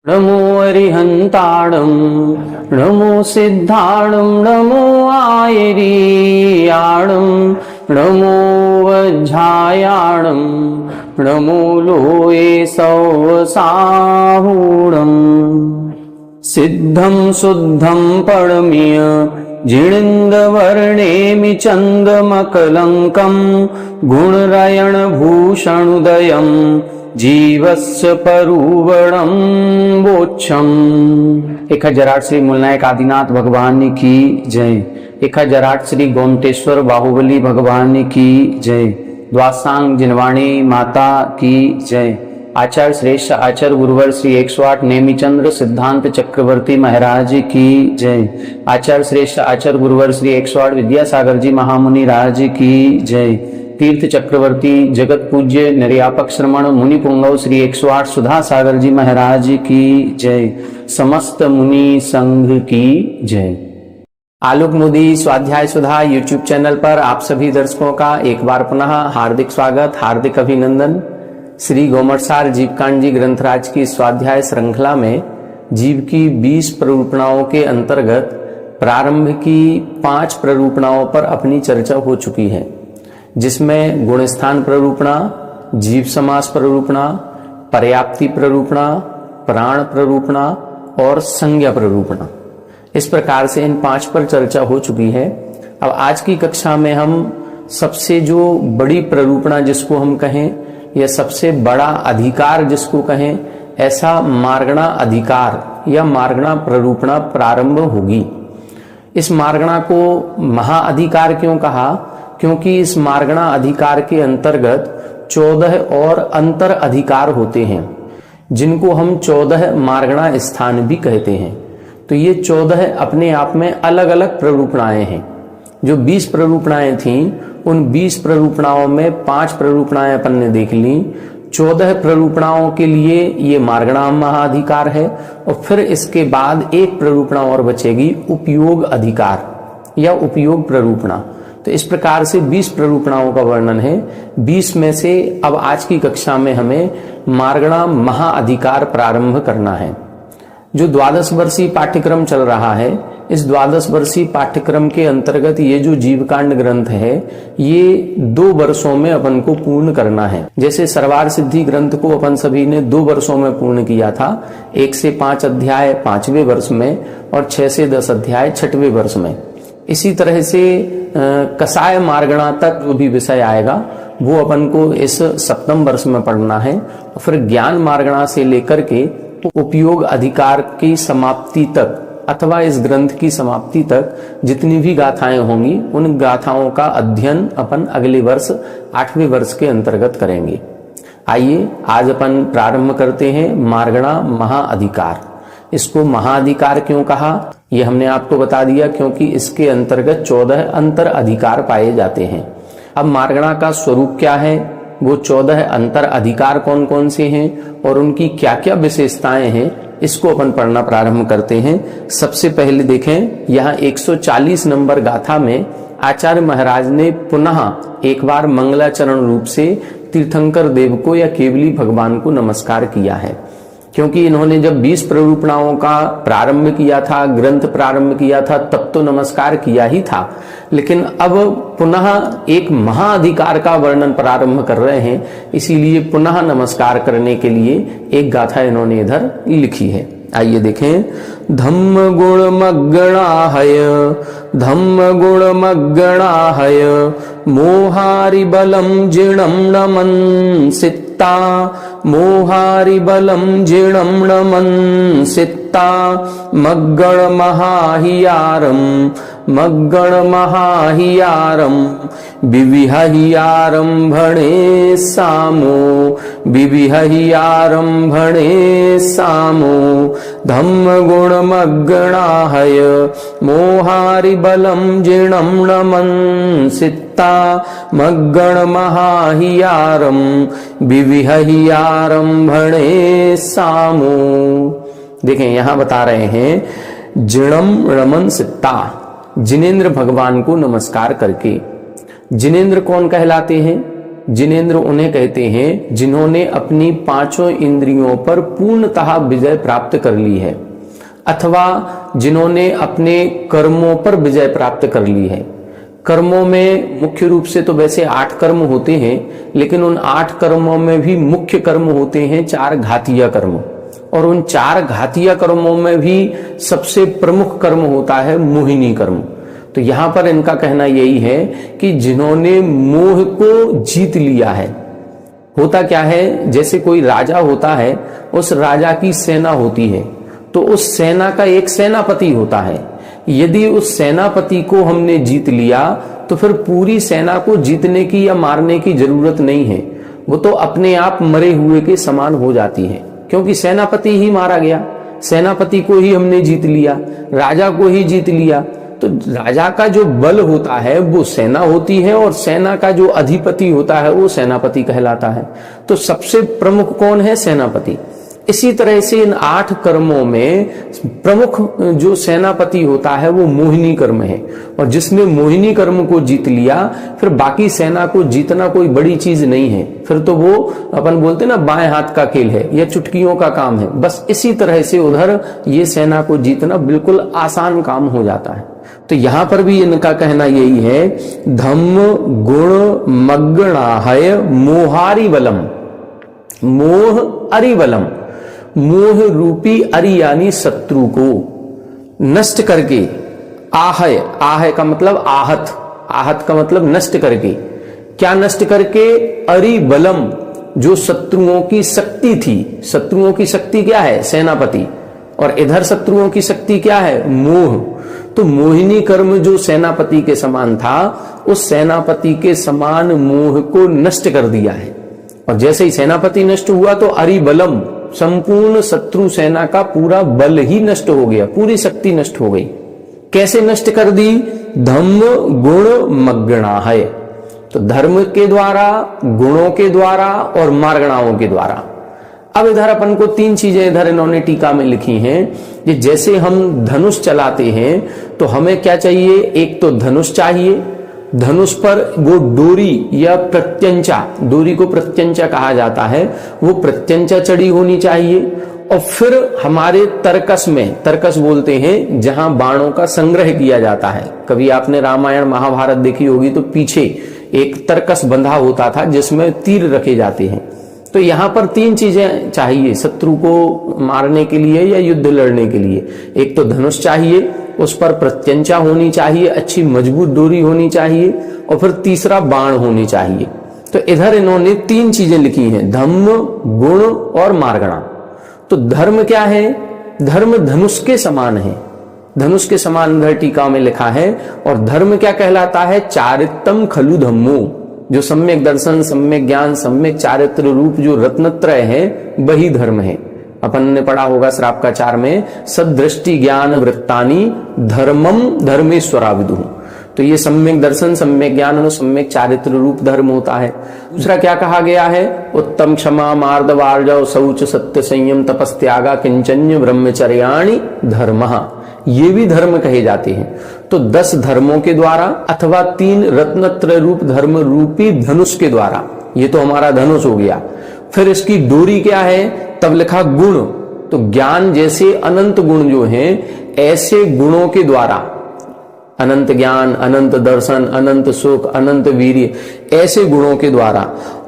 नमो अरिहंताणं नमो सिद्धाणं नमो आयरीयाणं नमो वज्झायाणं नमो लोये सौसाहूणम् सिद्धं शुद्धं परमीय जिणिन्दवर्णेमि चन्दमकलङ्कं गुणरयणभूषणुदयं जीवस्य परुवणं बोच्छम। 1008 श्री मूलनायक आदिनाथ भगवान की जय। 1008 श्री गोमटेश्वर बाहुबली भगवान की जय। द्वासांग जिनवाणी माता की जय। आचार्य श्रेष्ठ आचार्य गुरुवर श्री 108 नेमिचंद्र सिद्धांत चक्रवर्ती महाराज की जय। आचार्य श्रेष्ठ आचार्य गुरुवर श्री 108 विद्यासागर जी महामुनि राज की जय। तीर्थ चक्रवर्ती जगत पूज्य निर्यापक श्रमण मुनि पुंगव श्री 108 सुधा सागर जी महाराज की जय। समस्त मुनि संघ की जय। आलोक मोदी स्वाध्याय सुधा यूट्यूब चैनल पर आप सभी दर्शकों का एक बार पुनः हार्दिक स्वागत, हार्दिक अभिनंदन। श्री गोमटसार जीवकांड जी ग्रंथराज की स्वाध्याय श्रृंखला में जीव की 20 प्ररूपणाओं के अंतर्गत प्रारंभ की 5 प्ररूपणाओं पर अपनी चर्चा हो चुकी है, जिसमें गुणस्थान प्ररूपणा, जीव समास प्ररूपणा, पर्याप्ति प्ररूपणा, प्राण प्ररूपणा और संज्ञा प्ररूपणा। इस प्रकार से इन 5 पर चर्चा हो चुकी है। अब आज की कक्षा में हम सबसे जो बड़ी प्ररूपणा जिसको हम कहें, या सबसे बड़ा अधिकार जिसको कहें, ऐसा मार्गणा अधिकार या मार्गणा प्ररूपणा प्रारंभ होगी। इस मार्गणा को महाअधिकार क्यों कहा? क्योंकि इस मार्गणा अधिकार के अंतर्गत 14 और अंतर अधिकार होते हैं, जिनको हम 14 मार्गणा स्थान भी कहते हैं। तो ये 14 अपने आप में अलग अलग प्ररूपणाएं हैं। जो 20 प्ररूपणाएं थीं, उन 20 प्ररूपणाओं में 5 प्ररूपणाएं अपन ने देख ली। 14 प्ररूपणाओं के लिए ये मार्गणा महाअधिकार है, और फिर इसके बाद एक प्ररूपणा और बचेगी, उपयोग अधिकार या उपयोग प्ररूपणा। तो इस प्रकार से 20 प्ररूपणाओं का वर्णन है। 20 में से अब आज की कक्षा में हमें मार्गणा महाअधिकार प्रारंभ करना है। जो 12 वर्षीय पाठ्यक्रम चल रहा है, इस 12 वर्षीय पाठ्यक्रम के अंतर्गत ये जो जीवकांड ग्रंथ है, ये 2 वर्षों में अपन को पूर्ण करना है। जैसे सर्वार सिद्धि ग्रंथ को अपन सभी ने 2 वर्षों में पूर्ण किया था, 1 से 5 अध्याय 5वें वर्ष में और 6 से 10 अध्याय 6वें वर्ष में। इसी तरह से कसाय मार्गणा तक जो भी विषय आएगा वो अपन को इस 7वें वर्ष में पढ़ना है। और फिर ज्ञान मार्गणा से लेकर के उपयोग अधिकार की समाप्ति तक अथवा इस ग्रंथ की समाप्ति तक जितनी भी गाथाएं होंगी, उन गाथाओं का अध्ययन अपन अगले वर्ष 8वें वर्ष के अंतर्गत करेंगे। आइए आज अपन प्रारंभ करते हैं मार्गणा महाअधिकार। इसको महाअधिकार क्यों कहा, ये हमने आपको बता दिया, क्योंकि इसके अंतर्गत 14 अंतर अधिकार पाए जाते हैं। अब मार्गणा का स्वरूप क्या है, वो 14 अंतर अधिकार कौन कौन से हैं और उनकी क्या क्या विशेषताएं हैं, इसको अपन पढ़ना प्रारंभ करते हैं। सबसे पहले देखें, यहाँ 140 नंबर गाथा में आचार्य महाराज ने पुनः एक बार मंगलाचरण रूप से तीर्थंकर देव को या केवली भगवान को नमस्कार किया है। क्योंकि इन्होंने जब 20 प्ररूपणाओं का प्रारंभ किया था, ग्रंथ प्रारंभ किया था, तब तो नमस्कार किया ही था, लेकिन अब पुनः एक महाअधिकार का वर्णन प्रारंभ कर रहे हैं, इसीलिए पुनः नमस्कार करने के लिए एक गाथा इन्होंने इधर लिखी है। आइए देखें। धम्म गुण मग्गणाहय, धम्म गुण मग्गणाहय, मोहारि बलम जिणम नमन सित्ता, मोहारि बलम जिणम नमन सित्ता, मग्गण महाहियारम, मग्गण महाहियारम, विविहहियारंभणे सामो, विविहहियारंभणे सामो, धम्म गुण मग्गणाहय, मोहारि बलम जिणम नमन सित्ता, मग्गण महाहियारम, विविहहियारंभणे सामो। देखें, यहां बता रहे हैं जिणम नमन सित्ता, जिनेन्द्र भगवान को नमस्कार करके। जिनेन्द्र कौन कहलाते हैं? जिनेंद्र उन्हें कहते हैं जिन्होंने अपनी पांचों इंद्रियों पर पूर्णतः विजय प्राप्त कर ली है, अथवा जिन्होंने अपने कर्मों पर विजय प्राप्त कर ली है। कर्मों में मुख्य रूप से तो वैसे 8 कर्म होते हैं, लेकिन उन 8 कर्मों में भी मुख्य कर्म होते हैं 4 घातीय कर्म, और उन 4 घातीय कर्मों में भी सबसे प्रमुख कर्म होता है मोहिनी कर्म। तो यहां पर इनका कहना यही है कि जिन्होंने मोह को जीत लिया है। होता क्या है, जैसे कोई राजा होता है, उस राजा की सेना होती है, तो उस सेना का एक सेनापति होता है। यदि उस सेनापति को हमने जीत लिया तो फिर पूरी सेना को जीतने की या मारने की जरूरत नहीं है, वो तो अपने आप मरे हुए के समान हो जाती है, क्योंकि सेनापति ही मारा गया, सेनापति को ही हमने जीत लिया, राजा को ही जीत लिया। तो राजा का जो बल होता है वो सेना होती है, और सेना का जो अधिपति होता है वो सेनापति कहलाता है। तो सबसे प्रमुख कौन है? सेनापति। इसी तरह से इन 8 कर्मों में प्रमुख जो सेनापति होता है वो मोहिनी कर्म है, और जिसने मोहिनी कर्म को जीत लिया फिर बाकी सेना को जीतना कोई बड़ी चीज नहीं है, फिर तो वो अपन बोलते ना बाएं हाथ का खेल है या चुटकियों का काम है। बस इसी तरह से उधर ये सेना को जीतना बिल्कुल आसान काम हो जाता है। तो यहां पर भी इनका कहना यही है, धम्म गुण मग्गणाहय मोहारी बलम, मोह अरिबलम, मोह रूपी अरि यानी शत्रु को नष्ट करके, आहय, आहय का मतलब आहत, आहत का मतलब नष्ट करके, क्या नष्ट करके? अरि बलम, जो शत्रुओं की शक्ति थी। शत्रुओं की शक्ति क्या है? सेनापति। और इधर शत्रुओं की शक्ति क्या है? मोह। तो मोहिनी कर्म जो सेनापति के समान था, उस सेनापति के समान मोह को नष्ट कर दिया है। और जैसे ही सेनापति नष्ट हुआ तो अरि बलम, संपूर्ण शत्रु सेना का पूरा बल ही नष्ट हो गया, पूरी शक्ति नष्ट हो गई। कैसे नष्ट कर दी? धम्म गुण मग्गणाहय, तो धर्म के द्वारा, गुणों के द्वारा और मार्गणाओं के द्वारा। अब इधर अपन को 3 चीजें इधर इन्होंने टीका में लिखी हैं कि जैसे हम धनुष चलाते हैं तो हमें क्या चाहिए? एक तो धनुष चाहिए, धनुष पर वो डोरी या प्रत्यंचा, डोरी को प्रत्यंचा कहा जाता है, वो प्रत्यंचा चढ़ी होनी चाहिए। और फिर हमारे तरकस में, तरकस बोलते हैं जहां बाणों का संग्रह किया जाता है। कभी आपने रामायण महाभारत देखी होगी तो पीछे एक तरकस बंधा होता था जिसमें तीर रखे जाते हैं। तो यहां पर 3 चीजें चाहिए शत्रु को मारने के लिए या युद्ध लड़ने के लिए। एक तो धनुष चाहिए, उस पर प्रत्यंचा होनी चाहिए, अच्छी मजबूत डोरी होनी चाहिए, और फिर तीसरा बाण होनी चाहिए। तो इधर इन्होंने 3 चीजें लिखी हैं, धम्म, गुण और मार्गणा। तो धर्म क्या है? धर्म धनुष के समान है, धनुष के समान इधर टीका में लिखा है। और धर्म क्या कहलाता है? चारित्रम खलु धम्मो, जो सम्यक दर्शन, सम्यक ज्ञान, सम्यक चारित्र रूप जो रत्नत्रय है वही धर्म है। अपन ने पढ़ा होगा श्रावकाचार में, सदृष्टि ज्ञान वृत्तानि धर्मम धर्मेश्वरा विदुः। तो ये सम्यक दर्शन, सम्यक ज्ञान और सम्यक चारित्र रूप धर्म होता है। दूसरा क्या कहा गया है? उत्तम क्षमा मार्दवार्जव शौच सत्य संयम तपस्त्यागा किंचन्य ब्रह्मचर्याणि धर्मः, ये भी धर्म कहे जाते हैं। तो 10 धर्मों के द्वारा अथवा 3 रत्नत्रय रूप धर्म रूपी धनुष के द्वारा, ये तो हमारा धनुष हो गया। फिर इसकी डोरी क्या है? तब लिखा गुण, तो ज्ञान जैसे अनंत गुण जो हैं, ऐसे गुणों के द्वारा, अनंत ज्ञान, अनंत दर्शन, अनंत सुख, अनंत वीर्य, ऐसे गुणों के द्वारा।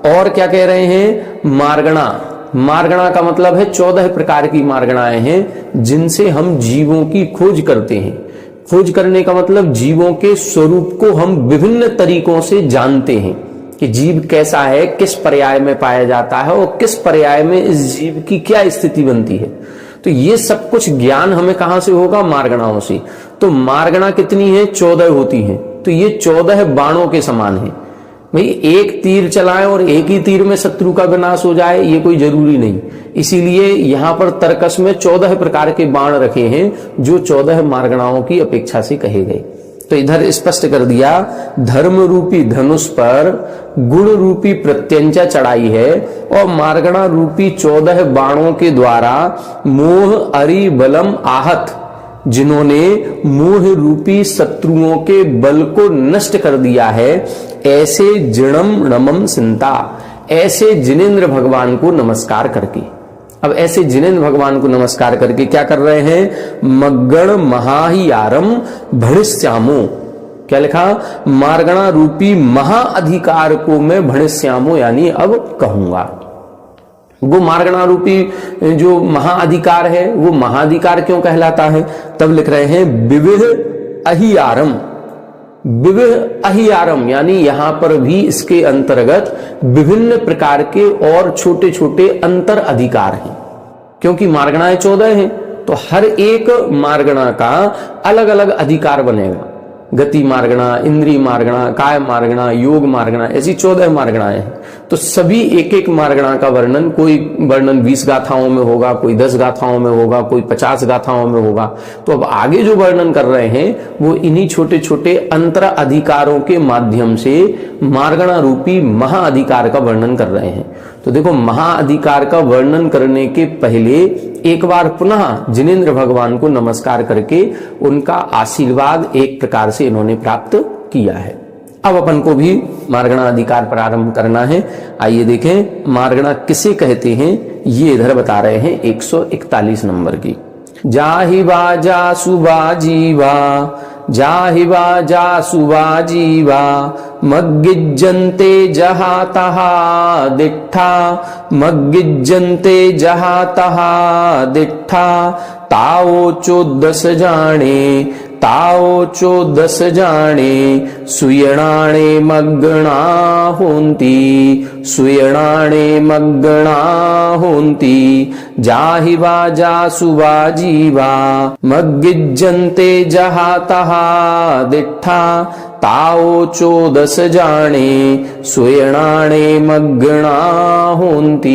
और क्या कह रहे हैं? मार्गणा। मार्गणा का मतलब है 14 प्रकार की मार्गणाएं हैं जिनसे हम जीवों की खोज करते हैं। खोज करने का मतलब जीवों के स्वरूप को हम विभिन्न तरीकों से जानते हैं कि जीव कैसा है, किस पर्याय में पाया जाता है और किस पर्याय में इस जीव की क्या स्थिति बनती है। तो ये सब कुछ ज्ञान हमें कहां से होगा? मार्गणाओं से। तो मार्गणा कितनी है? 14 होती है। तो ये 14 बाणों के समान है। भाई एक तीर चलाएं और एक ही तीर में शत्रु का विनाश हो जाए, ये कोई जरूरी नहीं। इसीलिए यहां पर तर्कस में 14 प्रकार के बाण रखे हैं जो 14 मार्गणाओं की अपेक्षा से कहे गए। तो इधर स्पष्ट कर दिया, धर्म रूपी धनुष पर गुण रूपी प्रत्यंचा चढ़ाई है और मार्गणा रूपी 14 बाणों के द्वारा मोह अरि बलम आहत, जिन्होंने मोह रूपी शत्रुओं के बल को नष्ट कर दिया है, ऐसे जिणम नमम सिंता, ऐसे जिनेंद्र भगवान को नमस्कार करके। अब ऐसे जिनेंद्र भगवान को नमस्कार करके क्या कर रहे हैं? मग्गण महाहियारम भणिष्यामो, क्या लिखा? मार्गणा रूपी महाअधिकार को मैं भणिष्यामो यानी अब कहूंगा। वो मार्गणा रूपी जो महाअधिकार है, वो महाअधिकार क्यों कहलाता है? तब लिख रहे हैं विविध अहियारम, विविध अहियारम यानी यहां पर भी इसके अंतर्गत विभिन्न प्रकार के और छोटे छोटे अंतर अधिकार हैं, क्योंकि मार्गणाएं 14 हैं, तो हर एक मार्गणा का अलग अलग अधिकार बनेगा। गति मार्गणा, इंद्रिय मार्गणा, काय मार्गणा, योग मार्गणा, ऐसी 14 मार्गणाएं हैं। तो सभी एक एक मार्गणा का वर्णन, कोई वर्णन 20 गाथाओं में होगा, कोई 10 गाथाओं में होगा, कोई 50 गाथाओं में होगा। तो अब आगे जो वर्णन कर रहे हैं वो इन्हीं छोटे छोटे अंतर अधिकारों के माध्यम से मार्गणा रूपी महाअधिकार का वर्णन कर रहे हैं। तो देखो, महाअधिकार का वर्णन करने के पहले एक बार पुनः जिनेंद्र भगवान को नमस्कार करके उनका आशीर्वाद एक प्रकार से इन्होंने प्राप्त किया है। अब अपन को भी मार्गणा अधिकार प्रारंभ करना है। आइए देखें मार्गणा किसे कहते हैं, ये इधर बता रहे हैं 141 नंबर की। जाहिवा जासुबा जीवा, जाहिवा जासुबा जीवा, मग्गिज्जन्ते जहा तहा दिट्ठा, मग्गिज्जन्ते जहा तहा दिट्ठा, ताओ 14 जाने, ताओ 14 जाने, सुयणाणे मग्गणा होंती, सुयणाणे मग्गणा होंती, जाहिवा जासुवा जीवा, मग्गिज्जन्ते जहा तहा दिट्ठा, ताओ 14 जाने, सुयणाणे मग्गणा होंती।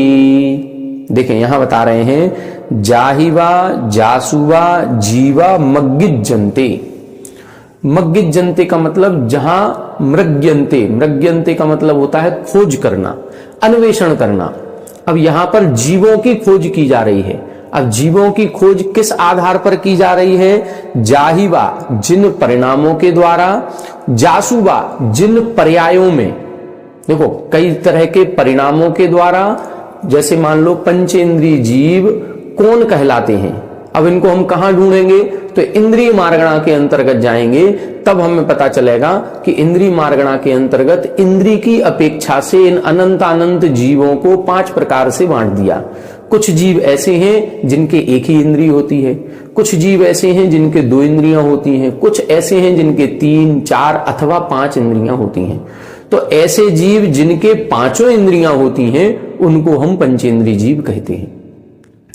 देखें यहां बता रहे हैं जाहिवा जासुवा जीवा मग्गिज्जन्ते। मग्गिज्जन्ते का मतलब जहां मृग्यन्ते, मृग्यन्ते का मतलब होता है खोज करना, अन्वेषण करना। अब यहां पर जीवों की खोज की जा रही है। अब जीवों की खोज किस आधार पर की जा रही है? जाहिवा जिन परिणामों के द्वारा, जासुबा जिन पर्यायों में, देखो कई तरह के परिणामों के द्वारा, जैसे मान लो पंचेंद्रिय जीव कौन कहलाते हैं। अब इनको हम कहां ढूंढेंगे? तो इंद्रिय मार्गणा के अंतर्गत जाएंगे, तब हमें पता चलेगा कि इंद्रिय मार्गणा के अंतर्गत इंद्रिय की अपेक्षा से इन अनंत अनंत जीवों को 5 प्रकार से बांट दिया। कुछ जीव ऐसे हैं जिनके एक ही इंद्रिय होती है, कुछ जीव ऐसे हैं जिनके 2 इंद्रियां होती हैं, कुछ ऐसे हैं जिनके 3, 4 अथवा 5 इंद्रियां होती हैं। तो ऐसे जीव जिनके 5 इंद्रियां होती हैं उनको हम पंचेंद्रिय जीव कहते हैं।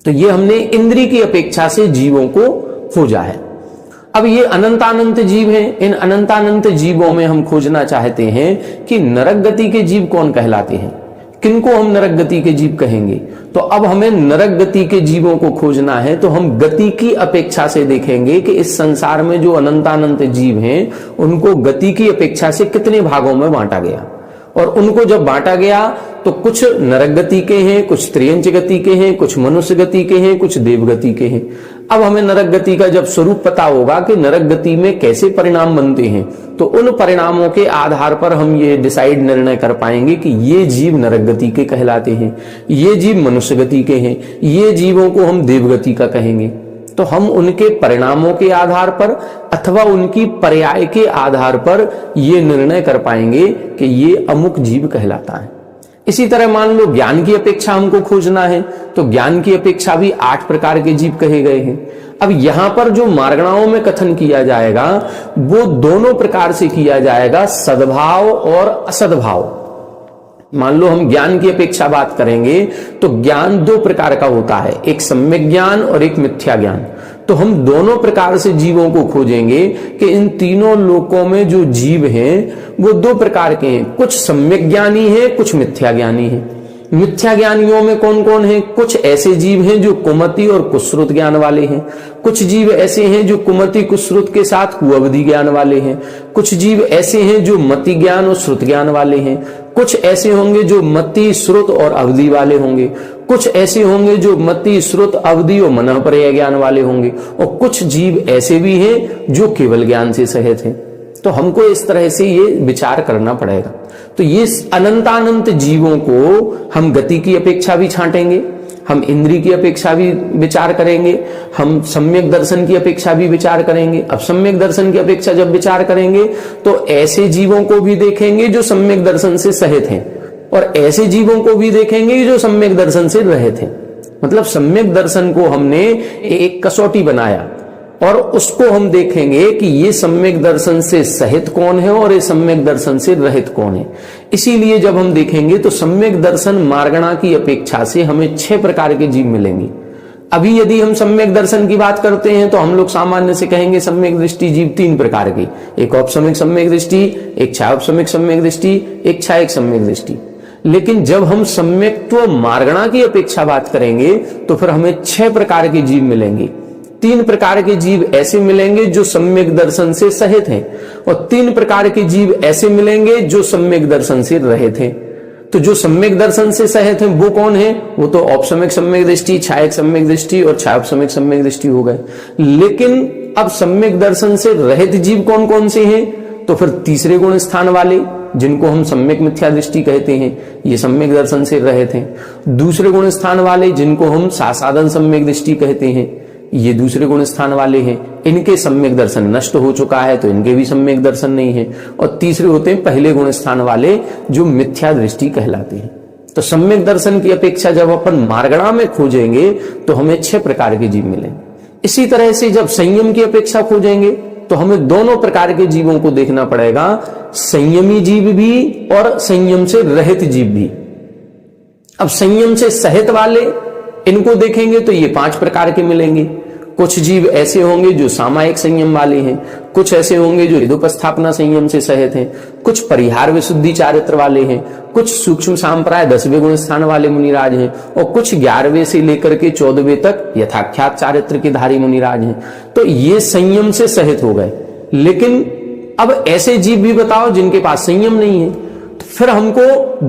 तो ये हमने इंद्रिय की अपेक्षा से जीवों को खोजा है। अब ये अनंतानंत जीव हैं, इन अनंतानंत जीवों में हम खोजना चाहते हैं कि नरक गति के जीव कौन कहलाते हैं, किनको हम नरक गति के जीव कहेंगे। तो अब हमें नरक गति के जीवों को खोजना है, तो हम गति की अपेक्षा से देखेंगे कि इस संसार में जो अनंतानंत जीव हैं उनको गति की अपेक्षा से कितने भागों में बांटा गया। और उनको जब बांटा गया तो कुछ नरक गति के हैं, कुछ त्रियंच गति के हैं, कुछ मनुष्य गति के हैं, कुछ देव गति के हैं। अब हमें नरक गति का जब स्वरूप पता होगा कि नरक गति में कैसे परिणाम बनते हैं, तो उन परिणामों के आधार पर हम ये डिसाइड निर्णय कर पाएंगे कि ये जीव नरक गति के कहलाते हैं, ये जीव मनुष्य गति के हैं, ये जीवों को हम देवगति का कहेंगे। तो हम उनके परिणामों के आधार पर अथवा उनकी पर्याय के आधार पर ये निर्णय कर पाएंगे कि ये अमुक जीव कहलाता है। इसी तरह मान लो ज्ञान की अपेक्षा हमको खोजना है, तो ज्ञान की अपेक्षा भी 8 प्रकार के जीव कहे गए हैं। अब यहां पर जो मार्गणाओं में कथन किया जाएगा वो दोनों प्रकार से किया जाएगा, सद्भाव और असद्भाव। मान लो हम ज्ञान की अपेक्षा बात करेंगे तो ज्ञान 2 प्रकार का होता है, एक सम्यक ज्ञान और एक मिथ्या ज्ञान। तो हम दोनों प्रकार से जीवों को खोजेंगे कि इन तीनों लोकों में जो जीव हैं वो 2 प्रकार के हैं, कुछ सम्यक ज्ञानी है, कुछ मिथ्या ज्ञानी है। मिथ्या ज्ञानियों में कौन कौन है? कुछ ऐसे जीव हैं जो कुमति और कुश्रुत ज्ञान वाले हैं, कुछ जीव ऐसे हैं जो कुमति कुश्रुत के साथ कुअवधि ज्ञान वाले हैं, कुछ जीव ऐसे हैं जो मति ज्ञान और श्रुत ज्ञान वाले हैं, कुछ ऐसे होंगे जो मति श्रुत और अवधि वाले होंगे, कुछ ऐसे होंगे जो मति, श्रुत, अवधि और मन पर्याय ज्ञान वाले होंगे, और कुछ जीव ऐसे भी हैं जो केवल ज्ञान से सहित हैं। तो हमको इस तरह से ये विचार करना पड़ेगा। तो ये अनंतानंत जीवों को हम गति की अपेक्षा भी छांटेंगे, हम इंद्रिय की अपेक्षा भी विचार करेंगे, हम सम्यक दर्शन की अपेक्षा भी विचार करेंगे। अब सम्यक दर्शन की अपेक्षा जब विचार करेंगे तो ऐसे जीवों को भी देखेंगे जो सम्यक दर्शन से सहित हैं, और ऐसे जीवों को भी देखेंगे जो सम्यक दर्शन से रहित हैं। मतलब सम्यक दर्शन को हमने एक कसौटी बनाया और उसको हम देखेंगे कि ये सम्यक दर्शन से सहित कौन है और ये सम्यक दर्शन से रहित कौन है। इसीलिए जब हम देखेंगे तो सम्यक दर्शन मार्गणा की अपेक्षा से हमें 6 प्रकार के जीव मिलेंगे। अभी यदि हम सम्यक दर्शन की बात करते हैं तो हम लोग सामान्य से कहेंगे सम्यक दृष्टि जीव 3 प्रकार के, एक औपसम्यक सम्यक दृष्टि, एक छायोपसम्यक सम्यक दृष्टि, एक छायक सम्यक दृष्टि। लेकिन जब हम सम्यक्त्व मार्गणा की अपेक्षा बात करेंगे तो फिर हमें 6 प्रकार के जीव मिलेंगे। 3 प्रकार के जीव ऐसे मिलेंगे जो सम्यक दर्शन से सहित हैं, और 3 प्रकार के जीव ऐसे मिलेंगे जो सम्यक दर्शन से रहित हैं। तो जो सम्यक दर्शन से सहित हैं वो कौन है? वो तो औपसम्यक सम्यक दृष्टि, छायक सम्यक दृष्टि और छायोपसम्यक सम्यक दृष्टि हो गए। लेकिन अब सम्यक दर्शन से रहित जीव कौन कौन से हैं? तो फिर तीसरे गुण स्थान वाले जिनको हम सम्यक मिथ्या दृष्टि कहते हैं, ये सम्यक दर्शन से रहित हैं। दूसरे गुण स्थान वाले जिनको हम सासाधन सम्यक दृष्टि कहते हैं, ये दूसरे गुण स्थान वाले हैं, इनके सम्यक दर्शन नष्ट हो चुका है तो इनके भी सम्यक दर्शन नहीं है। और तीसरे होते हैं पहले गुण स्थान वाले जो मिथ्या दृष्टि कहलाते हैं। तो सम्यक दर्शन की अपेक्षा जब अपन मार्गणा में खोजेंगे तो हमें 6 प्रकार के जीव मिलेंगे। इसी तरह से जब संयम की अपेक्षा खोजेंगे तो हमें दोनों प्रकार के जीवों को देखना पड़ेगा, संयमी जीव भी और संयम से रहित जीव भी। अब संयम से सहित वाले इनको देखेंगे तो ये 5 प्रकार के मिलेंगे। कुछ जीव ऐसे होंगे जो सामायिक संयम वाले हैं, कुछ ऐसे होंगे जो हृदयोपस्थापना संयम से सहित हैं, कुछ परिहार विशुद्धि चारित्र वाले हैं, कुछ सूक्ष्म सांप्राय 10वें गुण स्थान वाले मुनिराज हैं, और कुछ 11वें से लेकर के 14वें तक यथाख्यात चारित्र के धारी मुनिराज हैं। तो ये संयम से सहित हो गए। लेकिन अब ऐसे जीव भी बताओ जिनके पास संयम नहीं है। तो फिर हमको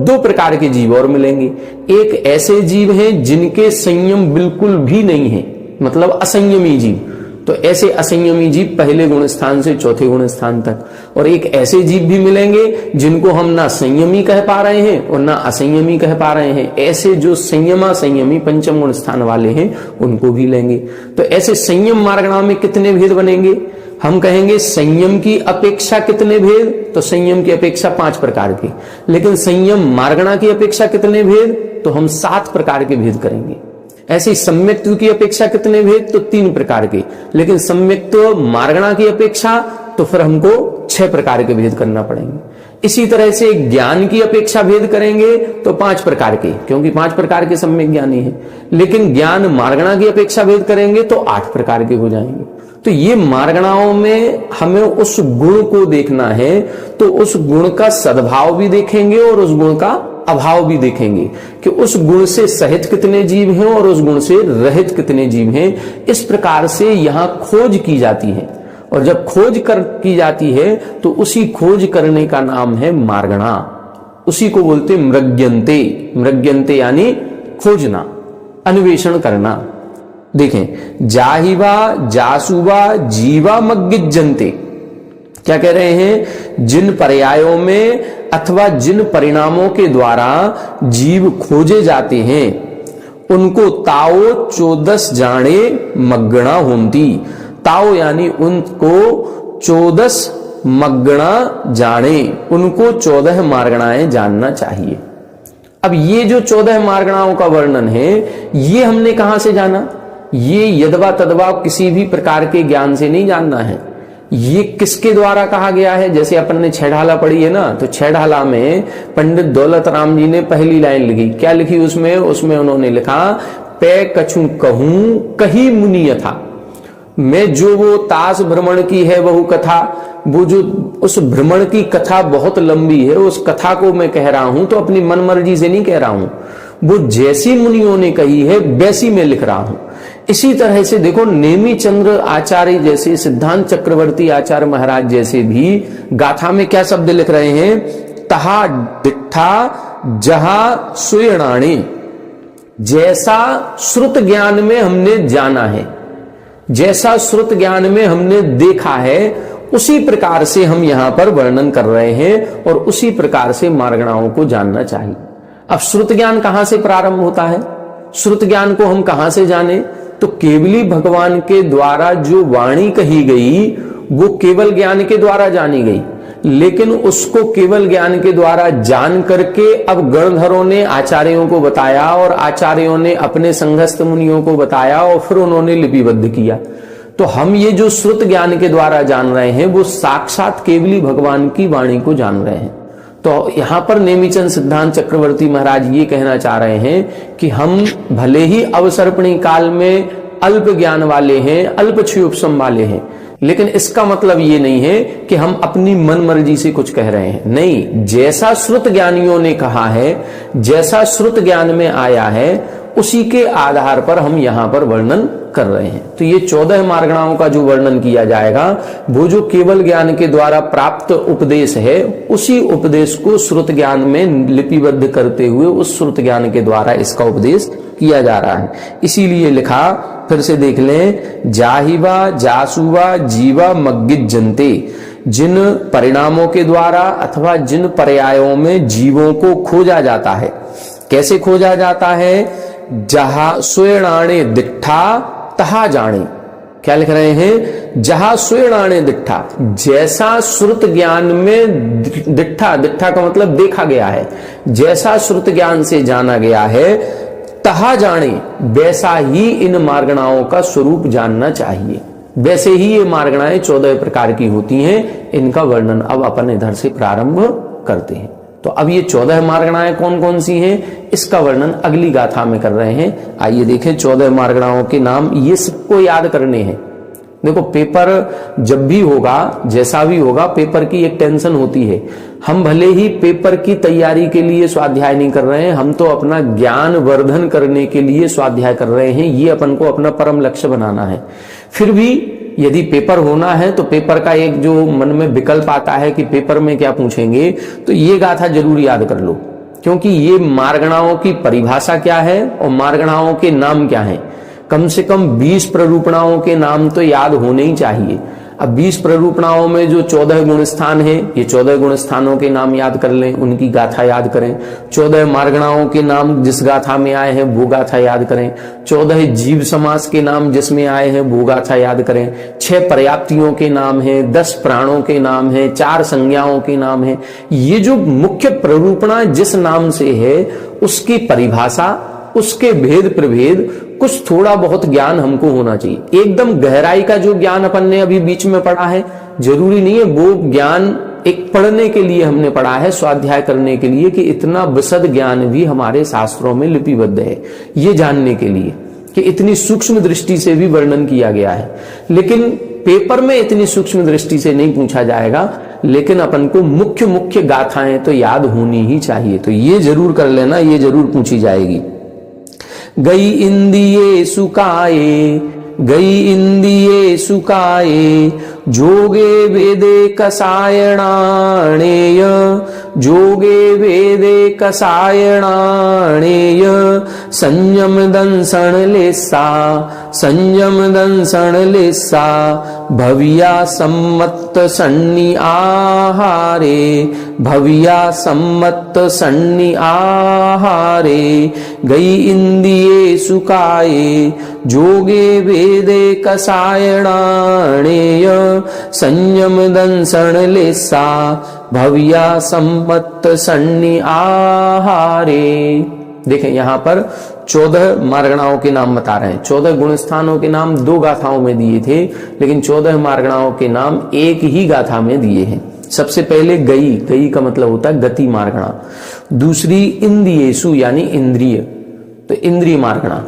2 प्रकार के जीव और मिलेंगे। एक ऐसे जीव हैं जिनके संयम बिल्कुल भी नहीं है, मतलब असंयमी जीव। तो ऐसे असंयमी जीव पहले गुण स्थान से 4थे गुण स्थान तक। और एक ऐसे जीव भी मिलेंगे जिनको हम ना संयमी कह पा रहे हैं और ना असंयमी कह पा रहे हैं। ऐसे जो संयमा संयमी 5म गुण स्थान वाले हैं उनको भी लेंगे। तो ऐसे संयम मार्गणा में कितने भेद बनेंगे? हम कहेंगे संयम की अपेक्षा कितने भेद? तो संयम की अपेक्षा 5 प्रकार के। लेकिन संयम मार्गणा की अपेक्षा कितने भेद? तो हम 7 प्रकार के भेद करेंगे। ऐसे सम्यक्त्व की अपेक्षा कितने भेद? तो 3 प्रकार के। लेकिन सम्यक्त्व मार्गणा की अपेक्षा तो फिर हमको 6 प्रकार के भेद करना पड़ेंगे। इसी तरह से ज्ञान की अपेक्षा भेद करेंगे तो 5 प्रकार के, क्योंकि 5 प्रकार के सम्यक ज्ञानी हैं। लेकिन ज्ञान मार्गणा की अपेक्षा भेद करेंगे तो 8 प्रकार के हो जाएंगे। तो ये मार्गणाओं में हमें उस गुण को देखना है, तो उस गुण का सद्भाव भी देखेंगे और उस गुण का अभाव भी देखेंगे कि उस गुण से सहित कितने जीव हैं और उस गुण से रहित कितने जीव हैं। इस प्रकार से यहां खोज की जाती है, और जब खोज की जाती है तो उसी खोज करने का नाम है मार्गणा। उसी को बोलते मृग्यन्ते। मृग्यन्ते यानी खोजना, अन्वेषण करना। देखें, जाहिवा जासुवा जीवा मग्गिज्जन्ते, क्या कह रहे हैं? जिन पर्यायों में अथवा जिन परिणामों के द्वारा जीव खोजे जाते हैं उनको ताओ 14 जाने मग्गणा होती। ताओ यानी उनको 14 मग्गणा जाने, उनको 14 मार्गणाएं जानना चाहिए। अब ये जो 14 मार्गणाओं का वर्णन है ये हमने कहां से जाना? ये यदवा तदवा किसी भी प्रकार के ज्ञान से नहीं जानना है। ये किसके द्वारा कहा गया है? जैसे अपन ने छेढ़ाला पढ़ी है ना, तो छेढ़ाला में पंडित दौलत राम जी ने पहली लाइन लिखी। क्या लिखी उसमें? उसमें उन्होंने लिखा, पे कछु कहूं कही मुनि यथा। मैं जो वो ताश भ्रमण की है वह कथा, वो जो उस भ्रमण की कथा बहुत लंबी है, उस कथा को मैं कह रहा हूं तो अपनी मन मर्जी से नहीं कह रहा हूं, वो जैसी मुनियों ने कही है वैसी मैं लिख रहा हूं। इसी तरह से देखो, नेमी चंद्र आचार्य जैसे, सिद्धांत चक्रवर्ती आचार्य महाराज जैसे भी गाथा में क्या शब्द लिख रहे हैं? तहा डिठा जहा सुयणाणी, जैसा श्रुत ज्ञान में हमने जाना है, जैसा श्रुत ज्ञान में हमने देखा है, उसी प्रकार से हम यहां पर वर्णन कर रहे हैं और उसी प्रकार से मार्गणाओं को जानना चाहिए। अब श्रुत ज्ञान कहां से प्रारंभ होता है? श्रुत ज्ञान को हम कहां से जाने? तो केवली भगवान के द्वारा जो वाणी कही गई वो केवल ज्ञान के द्वारा जानी गई, लेकिन उसको केवल ज्ञान के द्वारा जान करके अब गणधरों ने आचार्यों को बताया और आचार्यों ने अपने संघस्थ मुनियों को बताया और फिर उन्होंने लिपिबद्ध किया। तो हम ये जो श्रुत ज्ञान के द्वारा जान रहे हैं वो साक्षात केवली भगवान की वाणी को जान रहे हैं। तो यहां पर नेमिचंद सिद्धांत चक्रवर्ती महाराज ये कहना चाह रहे हैं कि हम भले ही अवसर्पणी काल में अल्प ज्ञान वाले हैं, अल्प क्षयोपशम वाले हैं, लेकिन इसका मतलब ये नहीं है कि हम अपनी मन मर्जी से कुछ कह रहे हैं। नहीं, जैसा श्रुत ज्ञानियों ने कहा है, जैसा श्रुत ज्ञान में आया है, उसी के आधार पर हम यहां पर वर्णन कर रहे हैं। तो ये 14 मार्गणाओं का जो वर्णन किया जाएगा वो जो केवल ज्ञान के द्वारा प्राप्त उपदेश है, उसी उपदेश को श्रुत ज्ञान में लिपिबद्ध करते हुए उस श्रुत ज्ञान के द्वारा इसका उपदेश किया जा रहा है। इसीलिए लिखा, फिर से देख लें, जाहिवा जासुवा जीवा मग्गित जनते, जिन परिणामों के द्वारा अथवा जिन पर्यायों में जीवों को खोजा जाता है। कैसे खोजा जाता है? जहां स्वेणाणे दिट्ठा तहा जाने। क्या लिख रहे हैं? जहां स्वेणाणे दिट्ठा, जैसा श्रुत ज्ञान में दिट्ठा, दिट्ठा का मतलब देखा गया है, जैसा श्रुत ज्ञान से जाना गया है, तहा जाने, वैसा ही इन मार्गणाओं का स्वरूप जानना चाहिए। वैसे ही ये मार्गणाएं 14 प्रकार की होती हैं। इनका वर्णन अब अपन इधर से प्रारंभ करते हैं। तो अब ये 14 मार्गणाएं कौन कौन सी हैं, इसका वर्णन अगली गाथा में कर रहे हैं। आइए देखें 14 मार्गणाओं के नाम, ये सबको याद करने हैं। देखो, पेपर जब भी होगा, जैसा भी होगा, पेपर की एक टेंशन होती है। हम भले ही पेपर की तैयारी के लिए स्वाध्याय नहीं कर रहे हैं, हम तो अपना ज्ञान वर्धन करने के लिए स्वाध्याय कर रहे हैं। ये अपन को अपना परम लक्ष्य बनाना है। फिर भी यदि पेपर होना है तो पेपर का एक जो मन में विकल्प आता है कि पेपर में क्या पूछेंगे, तो ये गाथा जरूर याद कर लो, क्योंकि ये मार्गणाओं की परिभाषा क्या है और मार्गणाओं के नाम क्या है। कम से कम 20 प्ररूपणाओं के नाम तो याद होने ही चाहिए। अब 20 प्ररूपणाओं में जो 14 गुण स्थान है, ये 14 गुण स्थानों के नाम याद कर लें, उनकी गाथा याद करें। 14 मार्गणाओं के नाम जिस गाथा में आए हैं वो गाथा याद करें। 14 जीव समास के नाम जिसमें आए हैं वो गाथा याद करें। 6 पर्याप्तियों के नाम हैं, 10 प्राणों के नाम हैं, 4 संज्ञाओं के नाम हैं। ये जो मुख्य प्ररूपणा जिस नाम से है, उसकी परिभाषा, उसके भेद प्रभेद, कुछ थोड़ा बहुत ज्ञान हमको होना चाहिए। एकदम गहराई का जो ज्ञान अपन ने अभी बीच में पढ़ा है, जरूरी नहीं है वो ज्ञान एक पढ़ने के लिए हमने पढ़ा है, स्वाध्याय करने के लिए, कि इतना विशद ज्ञान भी हमारे शास्त्रों में लिपिबद्ध है, ये जानने के लिए कि इतनी सूक्ष्म दृष्टि से भी वर्णन किया गया है। लेकिन पेपर में इतनी सूक्ष्म दृष्टि से नहीं पूछा जाएगा, लेकिन अपन को मुख्य मुख्य गाथाएं तो याद होनी ही चाहिए। तो ये जरूर कर लेना, ये जरूर पूछी जाएगी। गई इंदिये सुकाए, गई इंदिये सुकाए, जोगे वेदे कसायणाणेय, जोगे वेदे कसायणाणेय, संयम दंसण लेसा, संयम दंसण लेसा, भव्या सम्मत सन्नि आहारे, भव्या सम्मत सन्नि आहारे, गई इंदिये सुकाए, जोगे वेदे कसायणाणेय, संयम दंसण लेसा, भव्या सम्मत सन्नि आहारे। देखें यहां पर 14 मार्गणाओं के नाम बता रहे हैं। 14 गुण स्थानों के नाम 2 गाथाओं में दिए थे, लेकिन 14 मार्गणाओं के नाम एक ही गाथा में दिए हैं। सबसे पहले गई, गई का मतलब होता है गति मार्गणा। दूसरी इंद्रियेषु यानी इंद्रिय, तो इंद्रिय मार्गणा।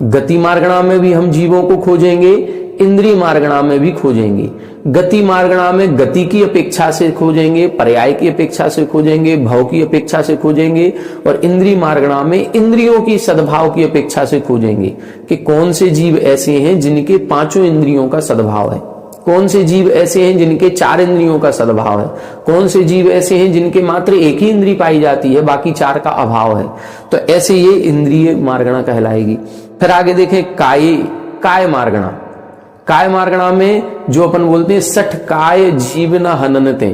गति मार्गणा में भी हम जीवों को खोजेंगे, इंद्रिय मार्गणा में भी खोजेंगे। गति मार्गणा में गति की अपेक्षा से खोजेंगे, पर्याय की अपेक्षा से खोजेंगे, भाव की अपेक्षा से खोजेंगे, और इंद्रिय मार्गणा में इंद्रियों की सद्भाव की अपेक्षा से खोजेंगे कि कौन से जीव ऐसे हैं जिनके 5 इंद्रियों का सद्भाव है, कौन से जीव ऐसे हैं जिनके 4 इंद्रियों का सद्भाव है, कौन से जीव ऐसे हैं जिनके मात्र एक ही इंद्री पाई जाती है, बाकी 4 का अभाव है। तो ऐसे ये इंद्रिय मार्गणा कहलाएगी। फिर आगे देखें काय मार्गणा। काय मार्गणा में जो अपन बोलते हैं 60 काय जीव न हननते,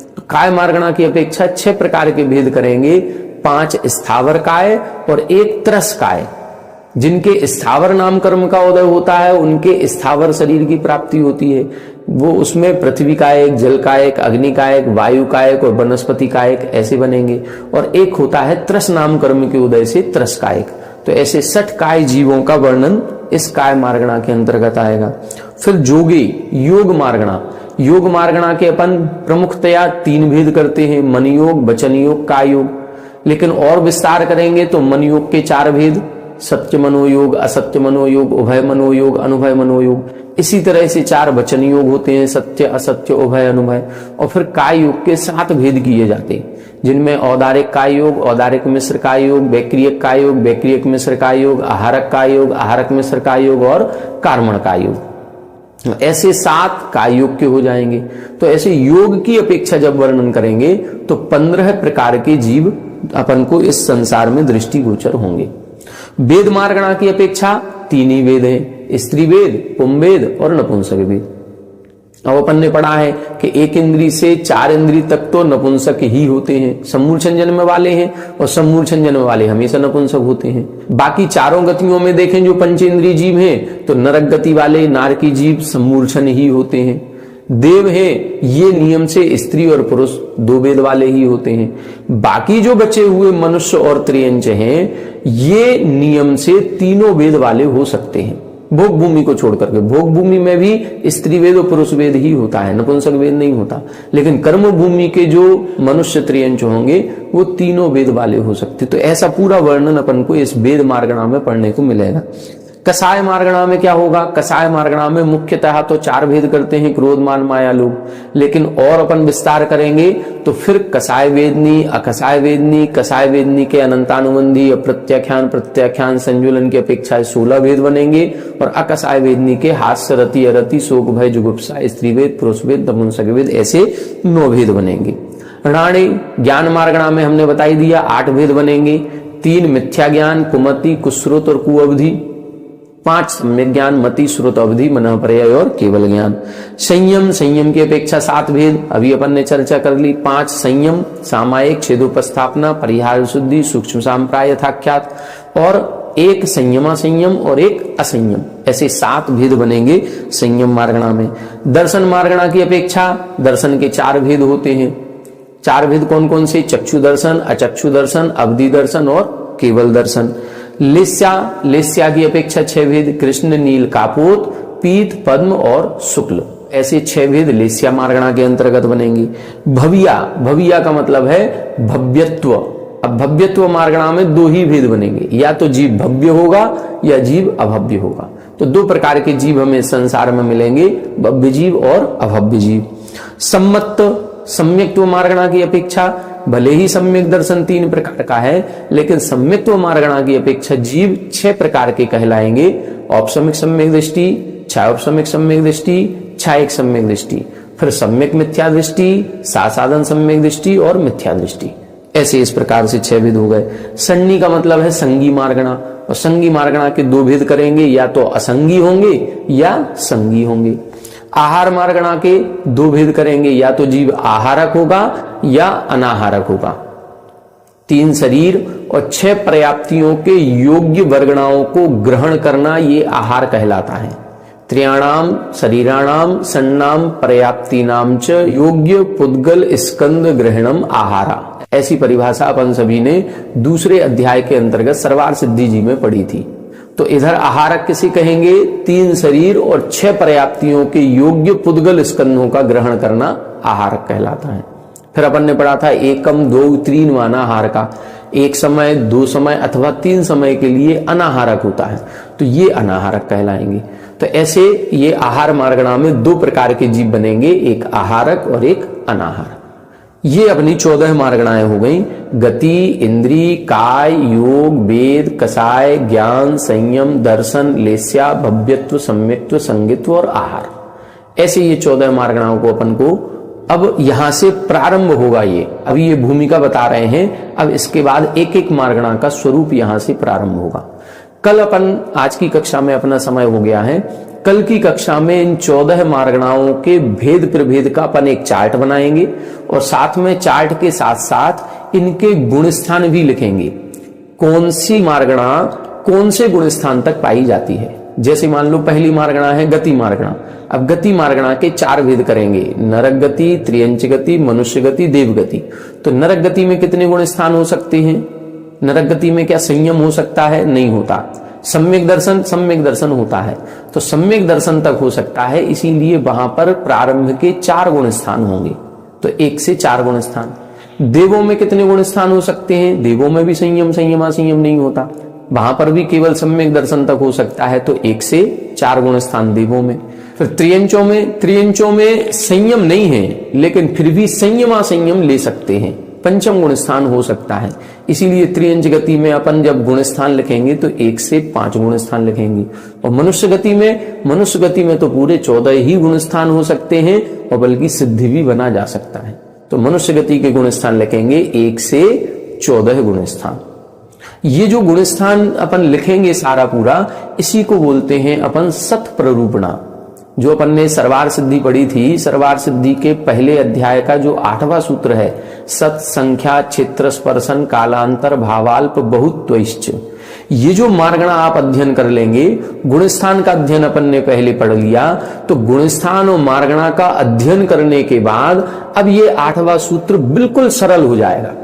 तो काय मार्गणा की अपेक्षा 6 प्रकार के भेद करेंगे। 5 स्थावर काय और 1 त्रस काय। जिनके स्थावर नाम कर्म का उदय होता है उनके स्थावर शरीर की प्राप्ति होती है, वो उसमें पृथ्वी कायक, जल कायक, अग्नि कायक, वायु कायक और वनस्पति कायक ऐसे बनेंगे। और एक होता है त्रस नाम कर्म के उदय से त्रस कायक। तो ऐसे 60 काय जीवों का वर्णन इस काय मार्गणा के अंतर्गत आएगा। फिर जोगे योग मार्गणा। योग मार्गणा के अपन प्रमुखतया 3 भेद करते हैं, मन योग, वचन योग, काय योग। लेकिन और विस्तार करेंगे तो मन योग के 4 भेद, सत्य मनोयोग, असत्य मनोयोग, उभय मनोयोग, अनुभय मनोयोग। इसी तरह से 4 वचन योग होते हैं, सत्य, असत्य, उभय, अनुभय। और फिर काय योग के 7 भेद किए जाते हैं, जिनमें औदारिक काय योग, औदारिक मिश्र काय योग, वैक्रियक काय योग, वैक्रियक मिश्र काय योग, आहारक काय योग, आहारक मिश्र काय योग और कार्मण काय योग। ऐसे 7 काय योग के हो जाएंगे। तो ऐसे योग की अपेक्षा जब वर्णन करेंगे तो 15 प्रकार के जीव अपन को इस संसार में दृष्टिगोचर होंगे। वेद मार्गणा की अपेक्षा 3 ही वेद हैं, स्त्री वेद, पुंवेद और नपुंसक वेद। अब अपन ने पढ़ा है कि 1 इंद्री से 4 इंद्री तक तो नपुंसक ही होते हैं, सम्मूर्छन जन्म वाले हैं, और सम्मूर्छन जन्म वाले हमेशा नपुंसक होते हैं। बाकी 4 गतियों में देखें जो पंचेंद्रिय जीव हैं तो नरक गति वाले नारकी जीव सम्मूर्छन ही होते हैं। देव है ये नियम से स्त्री और पुरुष 2 वेद वाले ही होते हैं। बाकी जो बचे हुए मनुष्य और त्रियंच हैं ये नियम से 3 वेद वाले हो सकते हैं, भोग भूमि को छोड़ करके। भोग भूमि में भी स्त्री वेद और पुरुष वेद ही होता है, नपुंसक वेद नहीं होता। लेकिन कर्म भूमि के जो मनुष्य त्रियंच होंगे वो 3 वेद वाले हो सकते। तो ऐसा पूरा वर्णन अपन को इस वेद मार्गणा में पढ़ने को मिलेगा। कसाय मार्गणा में क्या होगा? कसाय मार्गणा में मुख्यतः तो 4 भेद करते हैं, क्रोध, मान, माया, लोभ। लेकिन और अपन विस्तार करेंगे तो फिर कसाय वेदनी, अकसाय वेदनी, कसाय वेदनी के अनंतानुबंधी, अप्रत्याख्यान, प्रत्याख्यान, संजुलन की अपेक्षा 16 भेद बनेंगे। और अकसाय वेदनी के हास्य, रति, अरति, शोक, भय, जुगुप्सा, स्त्री वेद, पुरुष वेद, नपुंसक वेद, ऐसे 9 भेद बनेंगे। राणे ज्ञान मार्गणा में हमने बताई दिया 8 भेद बनेंगे। 3 मिथ्या ज्ञान, कुमति, कुश्रुत और कुअवधि। 5 सम्यक ज्ञान, मति, श्रुत, अवधि, मनः पर्याय और केवल ज्ञान। संयम की अपेक्षा 7 भेद अभी अपन ने चर्चा कर ली। 5 संयम, सामायिक, छेदोपस्थापना, परिहार शुद्धि, सूक्ष्म सांप्राय यथाख्यात, और 1 संयमा संयम और 1 असंयम। ऐसे 7 भेद बनेंगे संयम मार्गणा में। दर्शन मार्गणा की अपेक्षा दर्शन के 4 भेद होते हैं। 4 भेद कौन कौन से? चक्षु दर्शन, अचक्षु दर्शन, अवधि दर्शन और केवल दर्शन। लेस्या की अपेक्षा 6 भेद, कृष्ण, नील, कापोत, पीत, पद्म और शुक्ल। ऐसे 6 भेद लेस्या मार्गणा के अंतर्गत बनेंगे। भविया का मतलब है भव्यत्व। अब भव्यत्व मार्गणा में 2 ही भेद बनेंगे, या तो जीव भव्य होगा या जीव अभव्य होगा। तो 2 प्रकार के जीव हमें संसार में मिलेंगे, भव्य जीव और अभव्य जीव। सम्यक्त्व मार्गणा की अपेक्षा भले ही सम्यक दर्शन 3 प्रकार का है, लेकिन सम्यक्त्व मार्गणा की अपेक्षा जीव 6 प्रकार के कहलाएंगे। औपसमिक सम्यक दृष्टि, छायोपसमिक सम्यक दृष्टि, छायिक सम्यक दृष्टि, फिर सम्यक मिथ्या दृष्टि, साधन सम्यक दृष्टि और मिथ्या दृष्टि। ऐसे इस प्रकार से 6 भेद हो गए। संगी का मतलब है संगी मार्गणा, और संगी मार्गणा के 2 भेद करेंगे, या तो असंगी होंगे या संगी होंगे। आहार मार्गणा के 2 भेद करेंगे, या तो जीव आहारक होगा या अनाहारक होगा। 3 शरीर और 6 पर्याप्तियों के योग्य वर्गणाओं को ग्रहण करना ये आहार कहलाता है। त्रियाणाम शरीराणाम सन्नाम पर्याप्तिनाम च योग्य पुद्गल स्कंद ग्रहणम आहारा। ऐसी परिभाषा अपन सभी ने दूसरे अध्याय के अंतर्गत सर्वार सिद्धि जी में पढ़ी थी। तो इधर आहारक किसे कहेंगे? 3 शरीर और 6 पर्याप्तियों के योग्य पुद्गल स्कंदों का ग्रहण करना आहारक कहलाता है। फिर अपन ने पढ़ा था एकम 2 3 माना आहार का, 1 समय 2 समय अथवा 3 समय के लिए अनाहारक होता है, तो ये अनाहारक कहलाएंगे। तो ऐसे ये आहार मार्गणा में 2 प्रकार के जीव बनेंगे, एक आहारक और एक अनाहारक। ये अपनी 14 मार्गणाएं हो गई। गति, इंद्री, काय, योग, वेद, कसाय, ज्ञान, संयम, दर्शन, लेस्या, भव्यत्व, सम्यक्त्व, संगित्व और आहार। ऐसे ये 14 मार्गणाओं को अपन को अब यहां से प्रारंभ होगा। ये अभी ये भूमिका बता रहे हैं, अब इसके बाद एक एक मार्गणा का स्वरूप यहां से प्रारंभ होगा। कल अपन, आज की कक्षा में अपना समय हो गया है, कल की कक्षा में इन 14 मार्गणाओं के भेद प्रभेद का अपन एक चार्ट बनाएंगे और साथ में चार्ट के साथ साथ इनके गुण स्थान भी लिखेंगे। कौन सी मार्गणा कौन से गुण स्थान तक पाई जाती है। जैसे मान लो पहली मार्गणा है गति मार्गणा। अब गति मार्गणा के 4 भेद करेंगे, नरक गति, त्रियंच गति, मनुष्य गति, देव गति। तो नरक गति में कितने गुण स्थान हो सकते हैं? नरक गति में क्या संयम हो सकता है? नहीं होता। सम्यक दर्शन होता है, तो सम्यक दर्शन तक हो सकता है, इसीलिए वहां पर प्रारंभ के 4 गुण स्थान होंगे। तो 1 से 4 गुण स्थान। देवों में कितने गुण स्थान हो सकते हैं? देवों में भी संयम संयम नहीं होता, वहां पर भी केवल सम्यक दर्शन तक हो सकता है, तो 1 से 4 गुण स्थान देवों में। फिर त्रियंचों में संयम नहीं है, लेकिन फिर भी संयम ले सकते हैं, पंचम गुण स्थान हो सकता है। इसीलिए त्रियंच गति में अपन जब गुण स्थान लिखेंगे तो 1 से 5 गुण स्थान लिखेंगे। और मनुष्य गति में तो पूरे 14 ही गुण स्थान हो सकते हैं, और बल्कि सिद्धि भी बना जा सकता है। तो मनुष्य गति के गुण स्थान लिखेंगे 1 से 14 गुण स्थान। ये जो गुण स्थान अपन लिखेंगे सारा पूरा, इसी को बोलते हैं अपन सत प्ररूपणा। जो अपन ने सर्वार सिद्धि पढ़ी थी, सर्वार सिद्धि के पहले अध्याय का जो 8वां सूत्र है, सत संख्या क्षेत्र स्पर्शन कालांतर भावाल्प बहुत्वश्च, ये जो मार्गणा आप अध्ययन कर लेंगे, गुणस्थान का अध्ययन अपन ने पहले पढ़ लिया, तो गुणस्थान और मार्गणा का अध्ययन करने के बाद अब ये 8वां सूत्र बिल्कुल सरल हो जाएगा।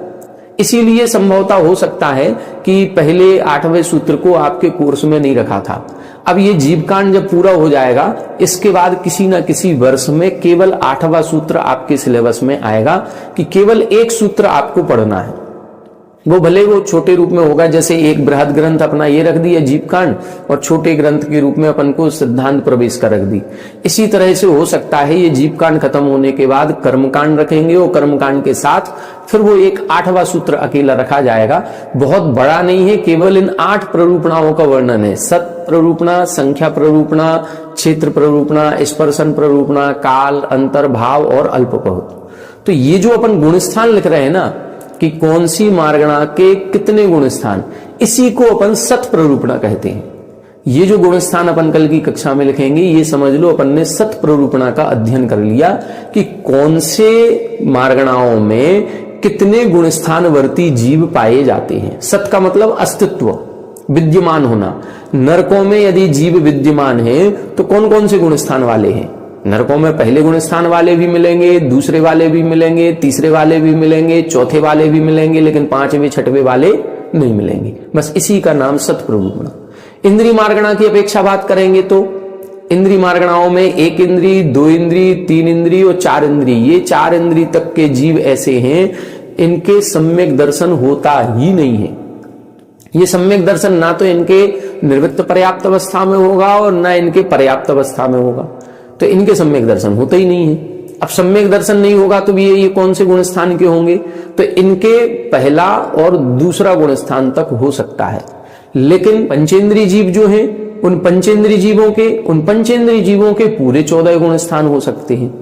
इसीलिए संभवतः हो सकता है कि पहले 8वें सूत्र को आपके कोर्स में नहीं रखा था। अब ये जीवकांड जब पूरा हो जाएगा, इसके बाद किसी न किसी वर्ष में केवल 8वां सूत्र आपके सिलेबस में आएगा कि केवल एक सूत्र आपको पढ़ना है। वो भले वो छोटे रूप में होगा, जैसे एक बृहद ग्रंथ अपना ये रख दिया जीवकांड, और छोटे ग्रंथ के रूप में अपन को सिद्धांत प्रवेश का रख दी। इसी तरह से हो सकता है ये जीवकांड खत्म होने के बाद कर्मकांड रखेंगे, और कर्मकांड के साथ फिर वो एक 8वां सूत्र अकेला रखा जाएगा। बहुत बड़ा नहीं है, केवल इन 8 प्ररूपणाओं का वर्णन है। सत प्ररूपणा, संख्या प्ररूपणा, क्षेत्र प्ररूपणा, स्पर्शन प्ररूपणा, काल, अंतर, भाव और अल्पपहुत। तो ये जो अपन गुणस्थान लिख रहे हैं ना, कि कौन सी मार्गणा के कितने गुण स्थान, इसी को अपन सत प्ररूपणा कहते हैं। ये जो गुण स्थान अपन कल की कक्षा में लिखेंगे, ये समझ लो अपन ने सत प्ररूपणा का अध्ययन कर लिया कि कौन से मार्गणाओं में कितने गुण स्थानवर्ती जीव पाए जाते हैं। सत का मतलब अस्तित्व, विद्यमान होना। नरकों में यदि जीव विद्यमान है तो कौन कौन से गुण स्थान वाले हैं? नरकों में पहले गुण स्थान वाले भी मिलेंगे, दूसरे वाले भी मिलेंगे, तीसरे वाले भी मिलेंगे, चौथे वाले भी मिलेंगे, लेकिन 5वें 6वें वाले नहीं मिलेंगे। बस इसी का नाम सत प्ररूपणा। इंद्रिय मार्गणा की अपेक्षा बात करेंगे तो इंद्रिय मार्गणाओं में 1 इंद्रिय, 2 इंद्रिय, 3 इंद्रिय और 4 इंद्रिय, ये 4 इंद्रिय तक के जीव ऐसे हैं, इनके सम्यक दर्शन होता ही नहीं है। ये सम्यक दर्शन ना तो इनके निर्वृत्त पर्याप्त अवस्था में होगा और ना इनके पर्याप्त अवस्था में होगा, तो इनके सम्यक दर्शन होता ही नहीं है। अब सम्यक दर्शन नहीं होगा तो भी ये कौन से गुण स्थान के होंगे? तो इनके पहला और दूसरा गुण स्थान तक हो सकता है। लेकिन पंचेंद्रिय जीव जो हैं, उन पंचेंद्रिय जीवों के पूरे 14 गुण स्थान हो सकते हैं।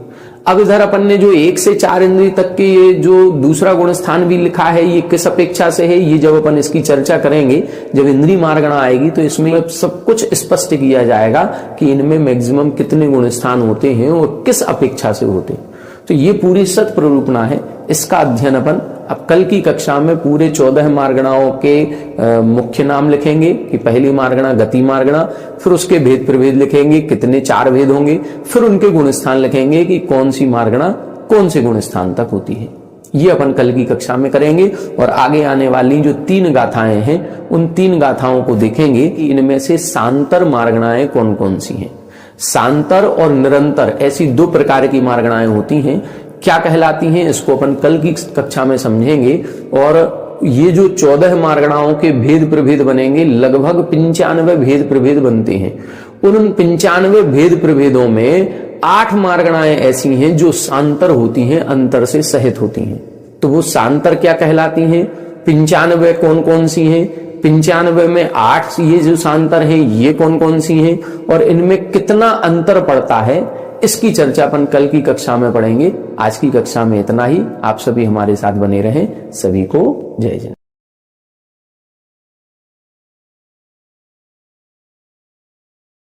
अब इधर अपन ने जो 1 से 4 इंद्रिय तक के ये जो दूसरा गुण स्थान भी लिखा है, ये किस अपेक्षा से है, ये जब अपन इसकी चर्चा करेंगे, जब इंद्रिय मार्गणा आएगी, तो इसमें सब कुछ स्पष्ट किया जाएगा कि इनमें मैक्सिमम कितने गुण स्थान होते हैं और किस अपेक्षा से होते हैं। तो ये पूरी सत प्ररूपणा है, इसका अध्ययन अपन अब कल की कक्षा में पूरे 14 मार्गणाओं के मुख्य नाम लिखेंगे कि पहली मार्गणा गति मार्गणा, फिर उसके भेद प्रभेद लिखेंगे, कितने 4 भेद होंगे, फिर उनके गुण स्थान लिखेंगे कि कौन सी मार्गणा कौन से गुण स्थान तक होती है। ये अपन कल की कक्षा में करेंगे। और आगे आने वाली जो 3 गाथाएं हैं, उन 3 गाथाओं को देखेंगे कि इनमें से सांतर मार्गणाएं कौन कौन सी हैं। सांतर और निरंतर ऐसी 2 प्रकार की मार्गणाएं होती हैं, क्या कहलाती हैं, इसको अपन कल की कक्षा में समझेंगे। और ये जो 14 मार्गणाओं के भेद प्रभेद बनेंगे, लगभग 95 भेद प्रभेद बनते हैं। उन 95 भेद प्रभेदों में 8 मार्गणाएं ऐसी हैं जो सांतर होती हैं, अंतर से सहित होती हैं। तो वो सांतर क्या कहलाती हैं? 95 कौन कौन सी हैं? 95 में 8 ये जो सांतर हैं, ये कौन कौन सी हैं, और इनमें कितना अंतर पड़ता है, इसकी चर्चा अपन कल की कक्षा में पढ़ेंगे। आज की कक्षा में इतना ही। आप सभी हमारे साथ बने रहें। सभी को जय जय।